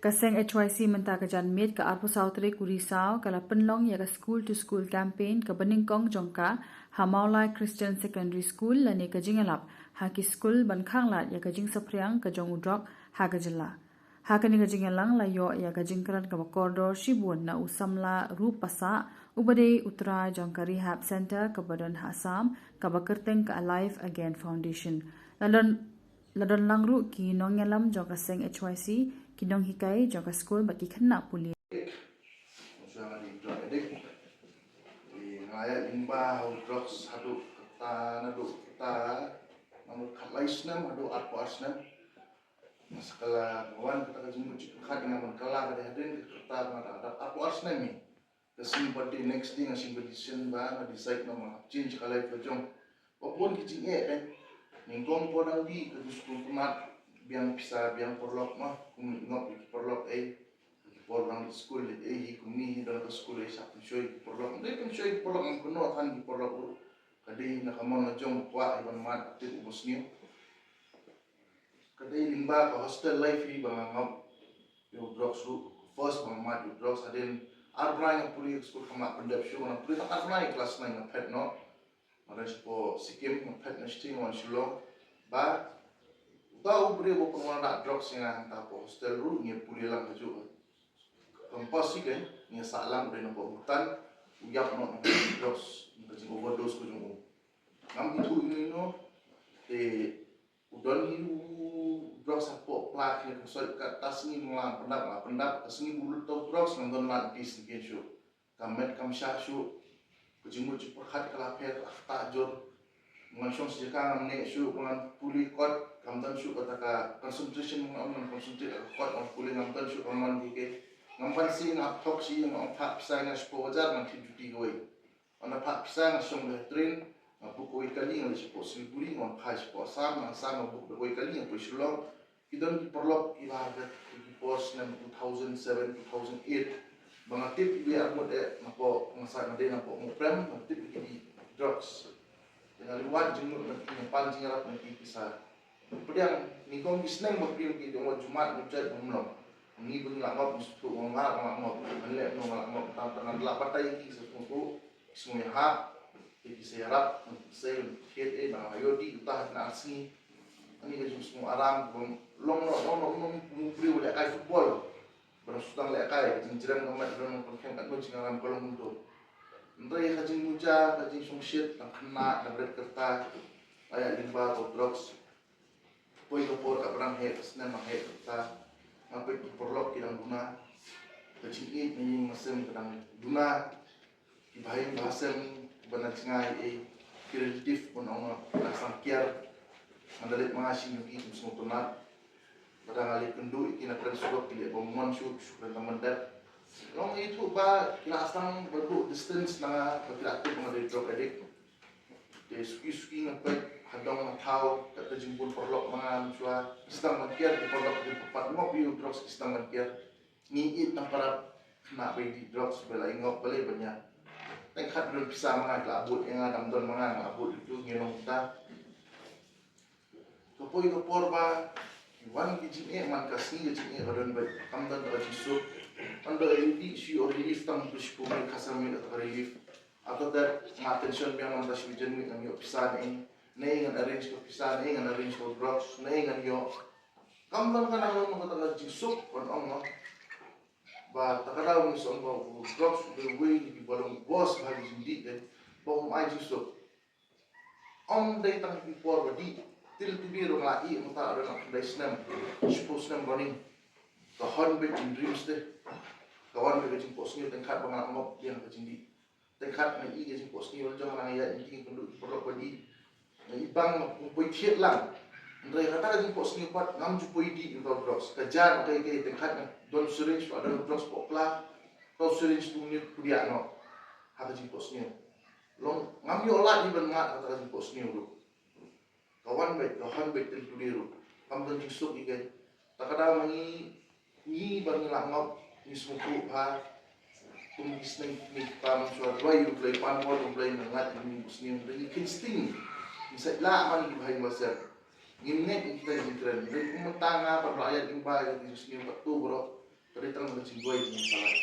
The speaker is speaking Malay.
Kaseng HYC menta kajan mit ka arpo sautre kurisau kala penlong ya ka school to school campaign ka beningkong jongka Hamaulai Christian Secondary School lani ka jingalap haki school bankhang lat ya ka jing sapriang ka jong udrok ha ka jilla. Hakani ka jingalang layo ya ka jingkran ka korridor shibun na usamla rupasa ubade utra jongka rehab center ka badan Assam ka bakerteng ka Alive Again Foundation. Ladon langru ki nongyalam jongka seng HYC kinong hikai jongka school baki kena puli. Usaha di drug addict, di ngaya limba drugs hadu kata nadu kata namun kalai senam hadu arpo asnam maskala kawan kata kajimut cikat dengan kala kada hadin kata ada arpo asnam ni kesim body next thing asim bedisen ba na decide nama change kalai kajong walaupun kicing kan ningkong podang di ke school kumat biang pisah biang porlok mah ngop porlok porlok school kumi dalam school satu shoy porlok dia kan shoy porlok ang kuno tan di porlok kadi nakamon na jom kwa iban mat ti ubosniyo kadi limba ka hostel life hi bang ngop yo drugs ru first bang mat yo drugs adin arbrai ng puri school kama pendap show na puri tak arbrai kelas 9 na pet no mares po sikim na pet na sting on shulong ba tahu beri beberapa nak drugs yang tapo hostel ru ni puli lang kaju kampas sih kan ni salang beri nampak hutan uyap nak drugs kaju overdose kaju ngam itu ini no udon hiu drugs apa plak ni kusoi kat tas ni mulang pendap asni bulu tau drugs nandon nak dis ni show kamet kam syashu kaju mu cepat kalapet tak jor mengasong sejak ngamne show dengan puli kot kamdan shu kataka concentration mengamon concentrate kot on puli ngamdan shu amon dike ngampan si ngap tok si ngam phap sa nga spo jar man duty goi ona phap sa nga song le train ngapu koi kali ngal spo silburi ngam phai spo sam ngabu koi kali ngapu shulong kidon ki perlok ilaga ki pos nam 2007 2008 bangatip bi amode ngapo ngasa ngade ngapo muprem ngapo ki drugs dengan luar jenguk nanti paling jarap nanti kisah. Kemudian nikong isneng berpilih di rumah Jumat muncul belum. Ini pun ngelak untuk ngelak mengelak ngelak tangan delapan tayi sesuatu semuanya hak. Jadi saya harap saya head nah ayodi utah na asni. Ini jadi semua aram long mubri oleh kai football. Berasudang lek kai jenjang ngamat dalam perkembangan kan jenjang kolong untuk. Ndai kajing muja, kajing sungshit, nak kena, nak berat kerta, ayat limba atau drugs. Poi kapor kat perang head, senang head kerta, ngapai perlok kidang guna, kajing it ni masem kadang guna, ibahin bahasa ni benar cengai kreatif pun orang rasang kiar, mandalit mengasih nyuki semua tunat, padang alih kendu ikina keren sudah pilih bangunan syuk dan teman dat. Long itu ba kila asang berbu distance na pagkakit mga drug addict. De suki ngapet hadong matao kata jimbul perlok mga muswa istang magkiar di perlok di papat mo biu drugs istang magkiar. Niit ng para kena di drugs bela ingop balik banyak. Tengkat belum bisa mga labut yang adam don mga labut itu nginong ta. Kapoi kapor ba wan kijine man kasni kijine kadon ba kamdan ba jisuk anda ini si relief tang pushpu mai kasami atau relief atau that attention yang man tas vision mi ang yo pisan nei ngan arrange ko pisan nei ngan arrange ko drugs nei ngan yo kamdan kana mo kata jisuk on ong ba takadaw ni so ba drugs the way di balong boss ba hindi den bong ai jisuk on day tang before badi til tibiro ngai mo ta ada nak day snam suppose snam running kawan betul dreams deh kawan betul posnya tengkat bangat ngop yang kecindi tengkat ngai ke posnya orang orang ayat ini penduduk perlu badi ibang poi thiet lang ndai kata ke posnya pat ngam ju poi di untuk drugs kejar kai tengkat don syringe ada drugs pokla to syringe dunia kudia no kata ke posnya long ngam yo lat iban mat kata ke posnya lu kawan betul tudiru kamdan jisuk ike takada mangi ni bang langop ni smuku ha tumis nang niktam suat wayu play panwol play nangat ni muslim ni kinsting ni sadla man di bahay masar ngimne kita jitran ni kumentanga pan rakyat imba di muslim patu bro sing boy ni salah